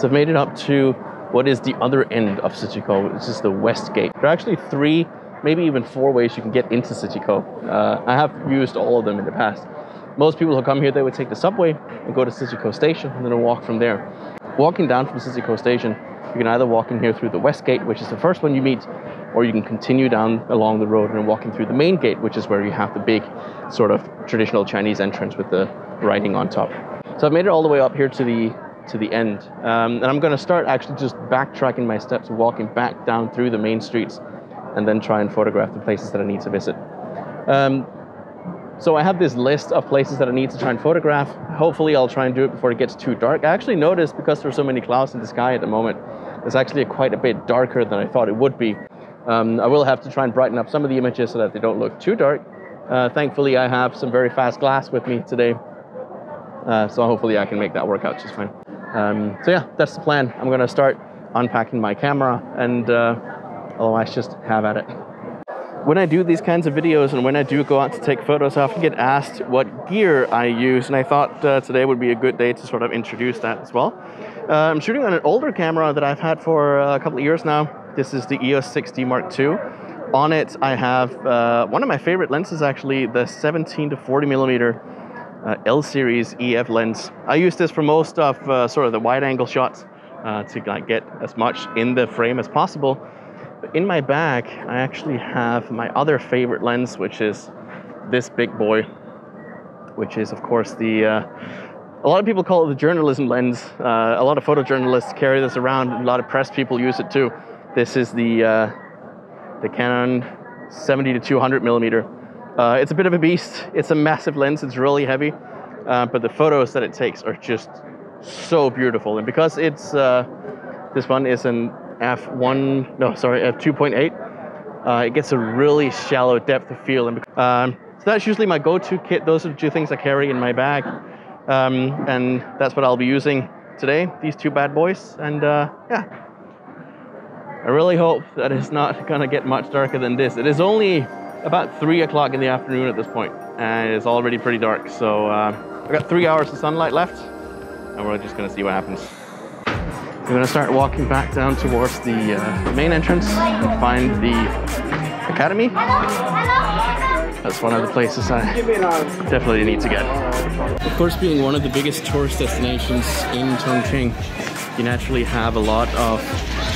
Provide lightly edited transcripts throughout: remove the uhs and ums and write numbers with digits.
So I've made it up to what is the other end of ciqikou, which is the west gate. There are actually 3, maybe even 4 ways you can get into ciqikou. I have used all of them in the past. Most people who come here, they would take the subway and go to ciqikou station and then walk from there. Walking down from ciqikou station, you can either walk in here through the west gate, which is the first one you meet, or you can continue down along the road and walking through the main gate, which is where you have the big sort of traditional Chinese entrance with the writing on top. So I've made it all the way up here to the end. And I'm going to start actually just backtracking my steps, walking back down through the main streets, and then try and photograph the places that I need to visit. So I have this list of places that I need to try and photograph. Hopefully I'll try and do it before it gets too dark. I actually noticed, because there's so many clouds in the sky at the moment, it's actually quite a bit darker than I thought it would be. I will have to try and brighten up some of the images so that they don't look too dark. Thankfully I have some very fast glass with me today. So hopefully I can make that work out just fine. So yeah, that's the plan. I'm gonna start unpacking my camera and otherwise just have at it. When I do these kinds of videos and when I do go out to take photos, I often get asked what gear I use, and I thought today would be a good day to sort of introduce that as well. I'm shooting on an older camera that I've had for a couple of years now. This is the EOS 6D Mark II. On it I have one of my favorite lenses, actually, the 17 to 40 millimeter L series EF lens. I use this for most of sort of the wide angle shots to like get as much in the frame as possible. But in my bag, I actually have my other favorite lens, which is this big boy, which is of course the, a lot of people call it the journalism lens. A lot of photojournalists carry this around, a lot of press people use it too. This is the Canon 70 to 200 millimeter. It's a bit of a beast. It's a massive lens, it's really heavy, but the photos that it takes are just so beautiful. And because it's, this one is an f2.8, it gets a really shallow depth of field. And so that's usually my go-to kit. Those are the 2 things I carry in my bag. And that's what I'll be using today, these 2 bad boys. And yeah, I really hope that it's not gonna get much darker than this. It is only about 3 o'clock in the afternoon at this point, and it's already pretty dark. So I've got 3 hours of sunlight left, and we're just gonna see what happens. We're gonna start walking back down towards the main entrance and find the academy. That's one of the places I definitely need to get. Of course, being one of the biggest tourist destinations in Chongqing, you naturally have a lot of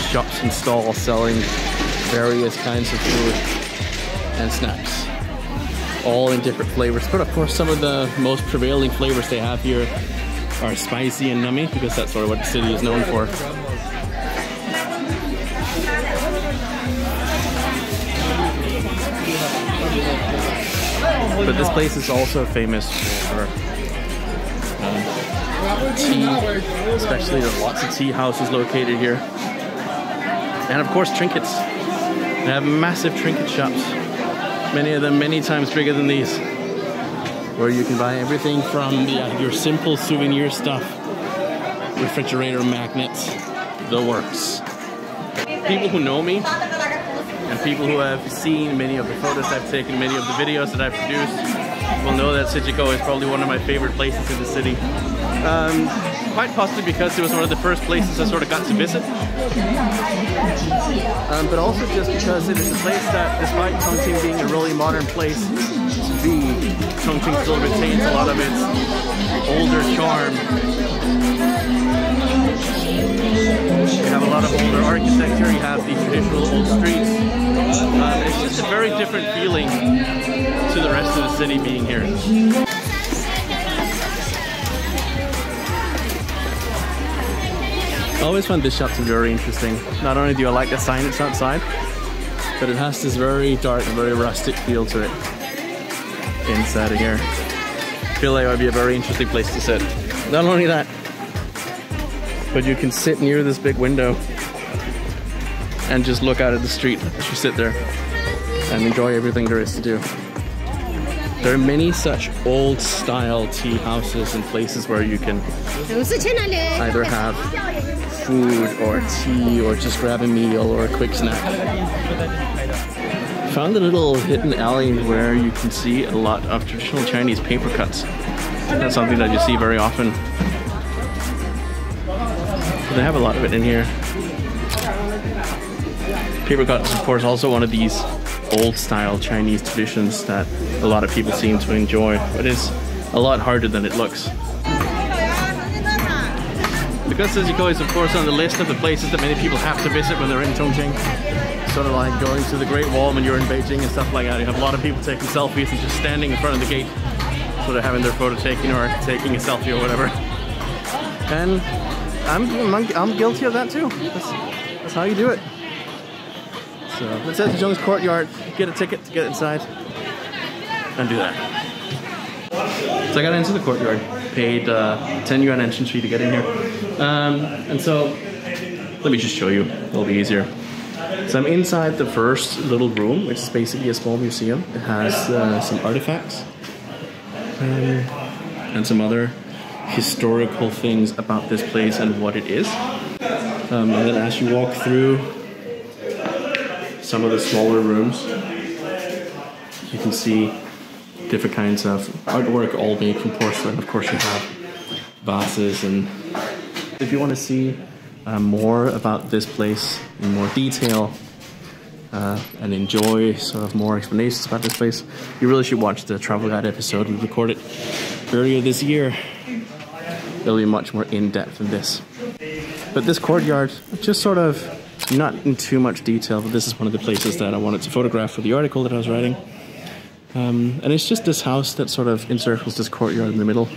shops and stalls selling various kinds of food and snacks, all in different flavors. But of course, some of the most prevailing flavors they have here are spicy and nummy, because that's sort of what the city is known for. But this place is also famous for tea, especially there are lots of tea houses located here. And of course trinkets. They have massive trinket shops, many of them many times bigger than these, where you can buy everything from your simple souvenir stuff, refrigerator magnets, the works. People who know me and people who have seen many of the photos I've taken, many of the videos that I've produced, will know that ciqikou is probably one of my favorite places in the city. Quite possibly because it was one of the first places I sort of got to visit. But also just because it is a place that, despite Chongqing being a really modern place to be, Chongqing still retains a lot of its older charm. You have a lot of older architecture, you have the traditional old streets. It's just a very different feeling to the rest of the city being here. I always find this shop to be very interesting. Not only do I like the signage outside, but it has this very dark and very rustic feel to it inside of here. I feel like it would be a very interesting place to sit. Not only that, but you can sit near this big window and just look out at the street as you sit there and enjoy everything there is to do. There are many such old style tea houses and places where you can either have food or tea or just grab a meal or a quick snack. Found a little hidden alley where you can see a lot of traditional Chinese paper cuts. That's something that you see very often. They have a lot of it in here. Paper cut is of course also one of these old style Chinese traditions that a lot of people seem to enjoy, but it's a lot harder than it looks. Because ciqikou is of course on the list of the places that many people have to visit when they're in Chongqing. Sort of like going to the Great Wall when you're in Beijing and stuff like that. You have a lot of people taking selfies and just standing in front of the gate, sort of having their photo taken or taking a selfie or whatever. And I'm guilty of that too. That's how you do it. So let's head to Zhong's courtyard, get a ticket to get inside, and do that. So I got into the courtyard, paid 10 yuan entrance fee to get in here. And so let me just show you, it'll be easier. So I'm inside the first little room, which is basically a small museum. It has some artifacts and some other historical things about this place and what it is. And then as you walk through some of the smaller rooms, you can see different kinds of artwork, all made from porcelain. Of course you have vases, and if you want to see more about this place in more detail and enjoy sort of more explanations about this place, you really should watch the travel guide episode we recorded earlier this year. It'll be much more in-depth than this. But this courtyard, just sort of not in too much detail, but this is one of the places that I wanted to photograph for the article that I was writing. And it's just this house that sort of encircles this courtyard in the middle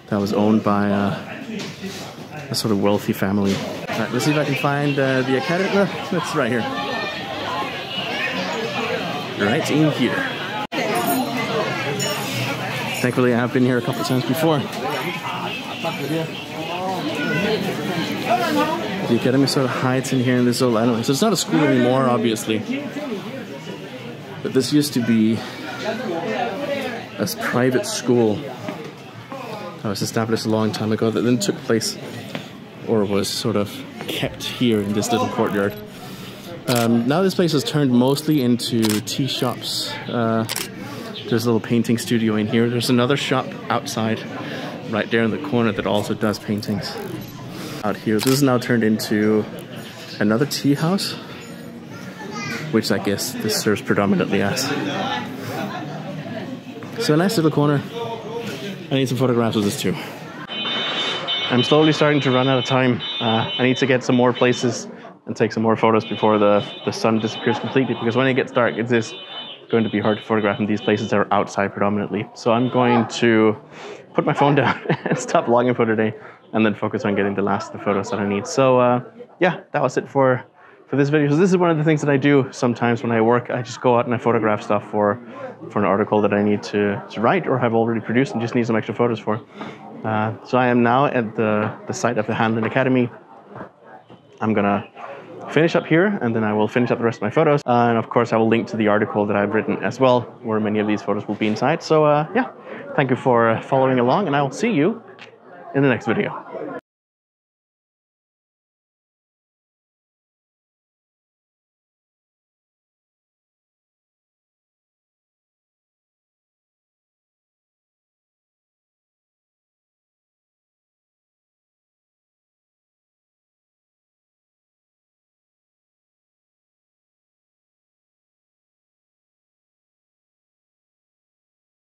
that was owned by a sort of wealthy family. All right, let's see if I can find the academy. No, it's right here. Right in here. Thankfully, I have been here a couple of times before. The academy sort of hides in here in this old island. So it's not a school anymore, obviously. But this used to be a private school that was established a long time ago that then took place, or was sort of kept here in this little courtyard. Now this place has turned mostly into tea shops. There's a little painting studio in here. There's another shop outside, right there in the corner, that also does paintings. Out here, this is now turned into another tea house, which I guess this serves predominantly as. So a nice little corner. I need some photographs of this too. I'm slowly starting to run out of time. I need to get some more places and take some more photos before the sun disappears completely, because when it gets dark, it is going to be hard to photograph in these places that are outside predominantly. So I'm going to put my phone down and stop vlogging for today, and then focus on getting the last of the photos that I need. So yeah, that was it for this video. So this is one of the things that I do sometimes when I work. I just go out and I photograph stuff for an article that I need to write or have already produced and just need some extra photos for. So I am now at the site of the Hanlin Academy. I'm gonna finish up here, and then I will finish up the rest of my photos. And of course I will link to the article that I've written as well, where many of these photos will be inside. So yeah, thank you for following along, and I will see you in the next video.